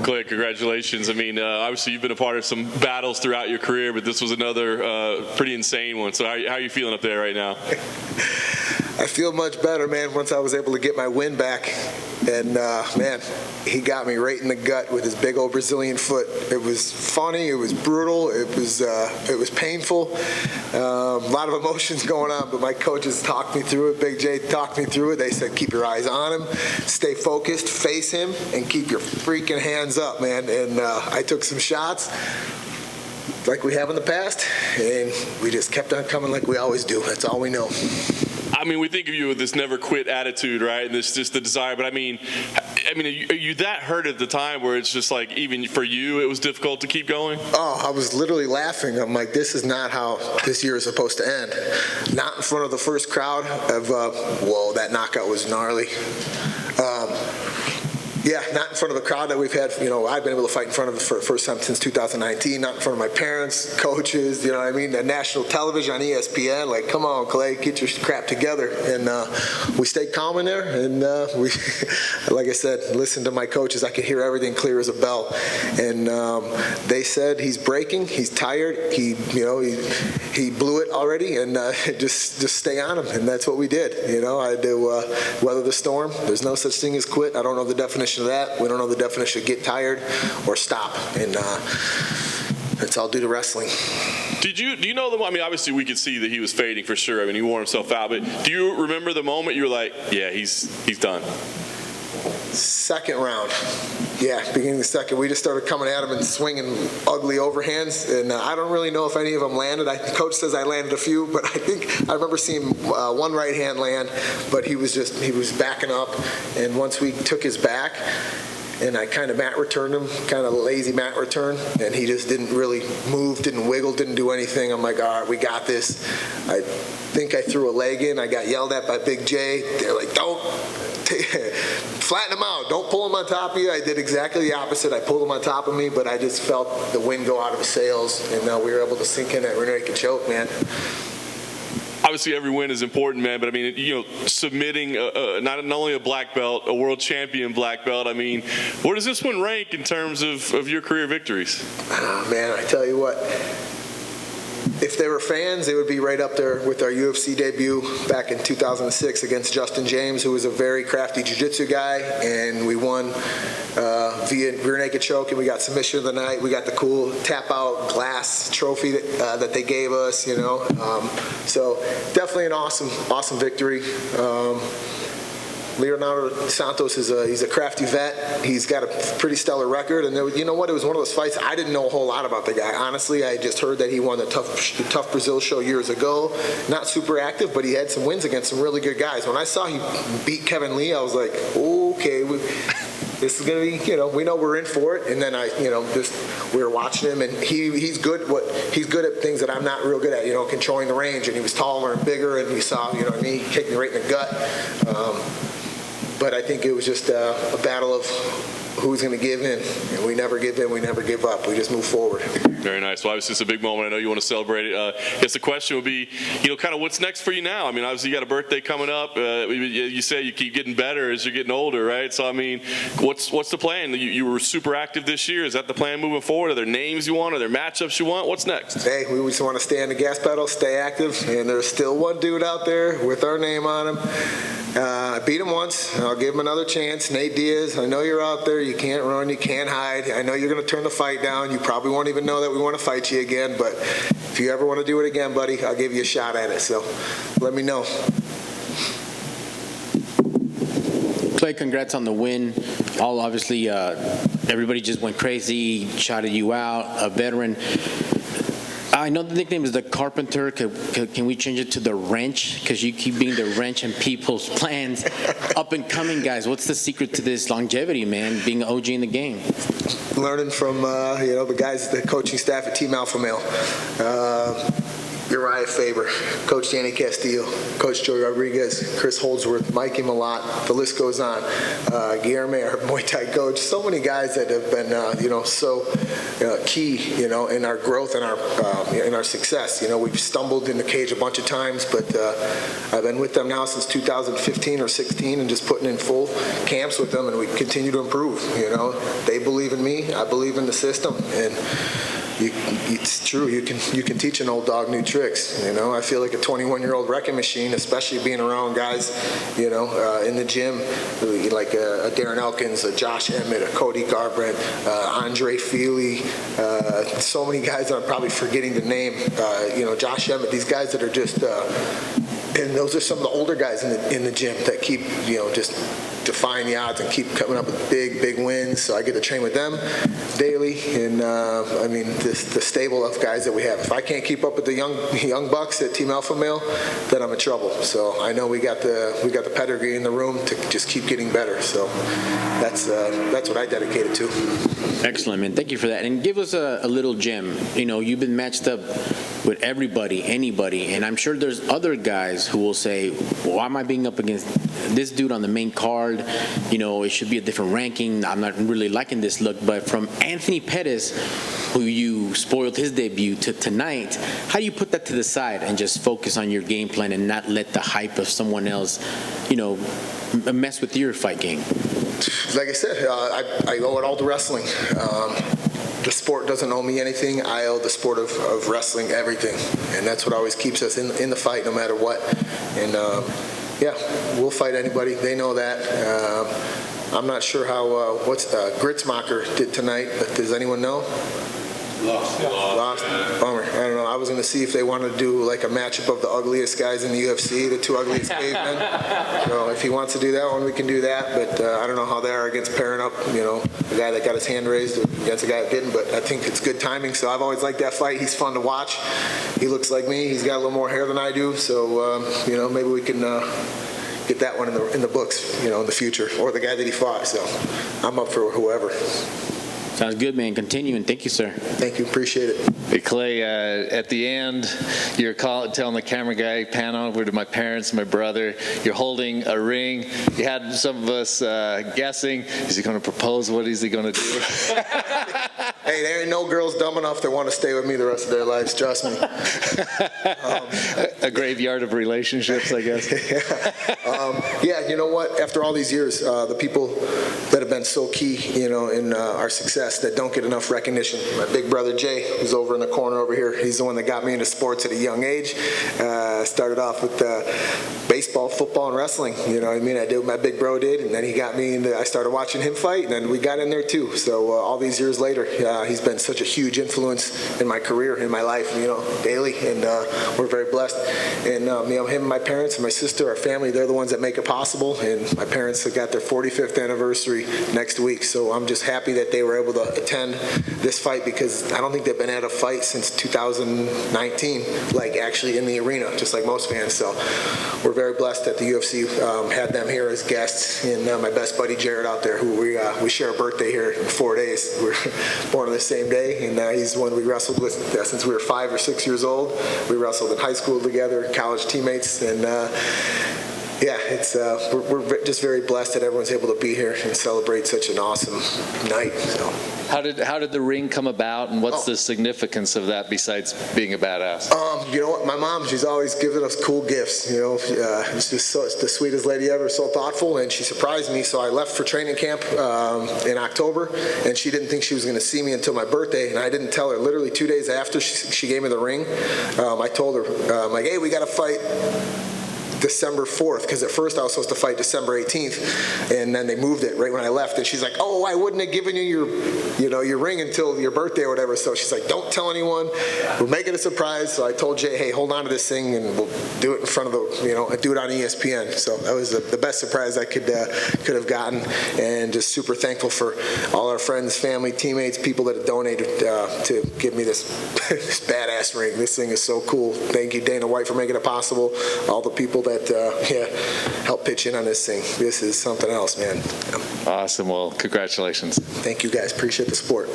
Clay, congratulations. I mean, obviously you've been a part of some battles throughout your career, but this was another pretty insane one. So how are you feeling up there right now? I feel much better, man, once I was able to get my win back. And, man, he got me right in the gut with his big old Brazilian foot. It was funny. It was brutal. It was painful. A lot of emotions going on, but my coaches talked me through it. Big J talked me through it. They said, keep your eyes on him, stay focused, face him, and keep your freaking hands up, man. And I took some shots like we have in the past, and we just kept on coming like we always do. That's all we know. I mean, we think of you with this never quit attitude, right? And this just the desire. But I mean, are you that hurt at the time where it's just like, even for you, it was difficult to keep going? Oh, I was literally laughing. I'm like, this is not how this year is supposed to end. Not in front of the first crowd of, whoa, that knockout was gnarly. Yeah, not in front of the crowd that we've had. You know, I've been able to fight in front of for the first time since 2019. Not in front of my parents, coaches. You know what I mean? The national television on ESPN. Like, come on, Clay, get your crap together. And we stayed calm in there. And we, like I said, listened to my coaches. I could hear everything clear as a bell. And they said he's breaking. He's tired. He blew it already. And just stay on him. And that's what we did. You know, I had to weather the storm. There's no such thing as quit. I don't know the definition of that. We don't know the definition of get tired or stop, and it's all due to wrestling. Do you know the? I mean, obviously we could see that he was fading for sure. I mean, he wore himself out. But do you remember the moment you were like, yeah, he's done? Second round. Yeah, beginning of the second, we just started coming at him and swinging ugly overhands, and I don't really know if any of them landed. The coach says I landed a few, but I remember seeing one right hand land, but he was backing up, and once we took his back, and I kind of mat returned him, kind of lazy mat return, and he just didn't really move, didn't wiggle, didn't do anything. I'm like, all right, we got this. I think I threw a leg in. I got yelled at by Big J. They're like, don't. Flatten him out. Don't pull him on top of you. I did exactly the opposite. I pulled him on top of me, but I just felt the wind go out of his sails, and we were able to sink in that rear naked choke, man. Obviously, every win is important, man. But I mean, you know, submitting not only a black belt, a world champion black belt. I mean, where does this one rank in terms of your career victories? Oh, man, I tell you what. If they were fans, they would be right up there with our UFC debut back in 2006 against Justin James, who was a very crafty jiu-jitsu guy, and we won via rear naked choke, and we got submission of the night. We got the cool tap-out glass trophy that they gave us, you know. So definitely an awesome victory. Leonardo Santos he's a crafty vet. He's got a pretty stellar record, and you know what? It was one of those fights I didn't know a whole lot about the guy. Honestly, I just heard that he won the Tough Brazil show years ago. Not super active, but he had some wins against some really good guys. When I saw he beat Kevin Lee, I was like, okay, this is gonna be, you know, we know we're in for it. And then we were watching him, and he's good at things that I'm not real good at, you know, controlling the range. And he was taller and bigger, and we saw, you know what I mean, he kicked me right in the gut. But I think it was just a battle of who's going to give in. And we never give in. We never give up. We just move forward. Very nice. Well, obviously, it's a big moment. I know you want to celebrate it. I guess the question would be, you know, kind of what's next for you now? I mean, obviously, you got a birthday coming up. You say you keep getting better as you're getting older, right? So, I mean, what's the plan? You were super active this year. Is that the plan moving forward? Are there names you want? Are there matchups you want? What's next? Hey, we just want to stay on the gas pedal, stay active. And there's still one dude out there with our name on him. I beat him once. I'll give him another chance. Nate Diaz, I know you're out there. You can't run. You can't hide. I know you're going to turn the fight down. You probably won't even know that we want to fight you again. But if you ever want to do it again, buddy, I'll give you a shot at it. So let me know. Clay, congrats on the win. Obviously, everybody just went crazy, shouted you out, a veteran. I know the nickname is the Carpenter. Can we change it to the Wrench? Because you keep being the wrench in people's plans. Up and coming guys, what's the secret to this longevity, man, being an OG in the game? Learning from the guys, the coaching staff at Team Alpha Male. Uriah Faber, Coach Danny Castillo, Coach Joey Rodriguez, Chris Holdsworth, Mikey Malott, the list goes on. Guillermo, our Muay Thai coach, so many guys that have been, so key, in our growth and in our success. We've stumbled in the cage a bunch of times, but I've been with them now since 2015 or 16 and just putting in full camps with them, and we continue to improve. They believe in me, I believe in the system, and it's true. You can teach an old dog new tricks. I feel like a 21-year-old wrecking machine, especially being around guys, in the gym, like a Darren Elkins, a Josh Emmett, a Cody Garbrandt, Andre Feely, so many guys that I'm probably forgetting the name. Josh Emmett. These guys that are just, and those are some of the older guys in the gym that keep, just defying the odds and keep coming up with big wins. So I get to train with them daily, and the stable of guys that we have. If I can't keep up with the young bucks at Team Alpha Male, then I'm in trouble. So I know we got the pedigree in the room to just keep getting better. So that's what I dedicate it to. Excellent, man. Thank you for that. And give us a little gem. You've been matched up with everybody, anybody, and I'm sure there's other guys who will say, why am I being up against this dude on the main card? It should be a different ranking. I'm not really liking this look. But from Anthony Pettis, who you spoiled his debut, to tonight, how do you put that to the side and just focus on your game plan and not let the hype of someone else, mess with your fight game? Like I said, I owe it all to wrestling. The sport doesn't owe me anything. I owe the sport of wrestling everything, and that's what always keeps us in the fight, no matter what. And we'll fight anybody. They know that. I'm not sure how Gritzmacher did tonight, but does anyone know? Lost. Bummer. I don't know. I was going to see if they wanted to do like a matchup of the ugliest guys in the UFC, the two ugliest cavemen. So if he wants to do that one, we can do that. But I don't know how they are against pairing up, the guy that got his hand raised against the guy that didn't. But I think it's good timing. So I've always liked that fight. He's fun to watch. He looks like me. He's got a little more hair than I do. So, maybe we can get that one in the books, in the future, or the guy that he fought. So I'm up for whoever. Sounds good, man. Continue, and thank you, sir. Thank you. Appreciate it. Hey, Clay, at the end, you're telling the camera guy, pan over to my parents, my brother. You're holding a ring. You had some of us guessing, is he going to propose? What is he going to do? Hey, there ain't no girls dumb enough that want to stay with me the rest of their lives, trust me. A graveyard of relationships, I guess. Yeah, you know what? After all these years, the people that have been so key, in our success that don't get enough recognition. My big brother Jay, who's over in the corner over here, he's the one that got me into sports at a young age. Started off with baseball, football, and wrestling. I did what my big bro did, and then he got me into. I started watching him fight, and then we got in there too. So all these years later, he's been such a huge influence in my career, in my life, daily, and we're very blessed. And him and my parents and my sister, our family, they're the ones that make it possible. And my parents have got their 45th anniversary next week, so I'm just happy that they were able to attend this fight, because I don't think they've been at a fight since 2019, like actually in the arena, just like most fans. So we're very blessed that the UFC had them here as guests, and my best buddy Jared out there, who we share a birthday here in 4 days. We're born on the same day, and he's the one we wrestled with since we were 5 or 6 years old. We wrestled in high school together, college teammates, and it's we're just very blessed that everyone's able to be here and celebrate such an awesome night. So. How did the ring come about, and what's the significance of that besides being a badass? You know what? My mom, she's always given us cool gifts. She's just the sweetest lady ever, so thoughtful, and she surprised me. So I left for training camp in October, and she didn't think she was going to see me until my birthday, and I didn't tell her. Literally 2 days after she gave me the ring, I told her, hey, we got to fight December 4th, because at first I was supposed to fight December 18th, and then they moved it right when I left, and she's like, oh, I wouldn't have given you your ring until your birthday or whatever. So she's like, don't tell anyone, we'll make it a surprise. So I told Jay, hey, hold on to this thing, and we'll do it in front of do it on ESPN. So that was the best surprise I could have gotten, and just super thankful for all our friends, family, teammates, people that have donated to give me this badass ring. This thing is so cool. Thank you, Dana White, for making it possible. All the people that help pitch in on this thing. This is something else, man. Awesome. Well, congratulations. Thank you, guys. Appreciate the support.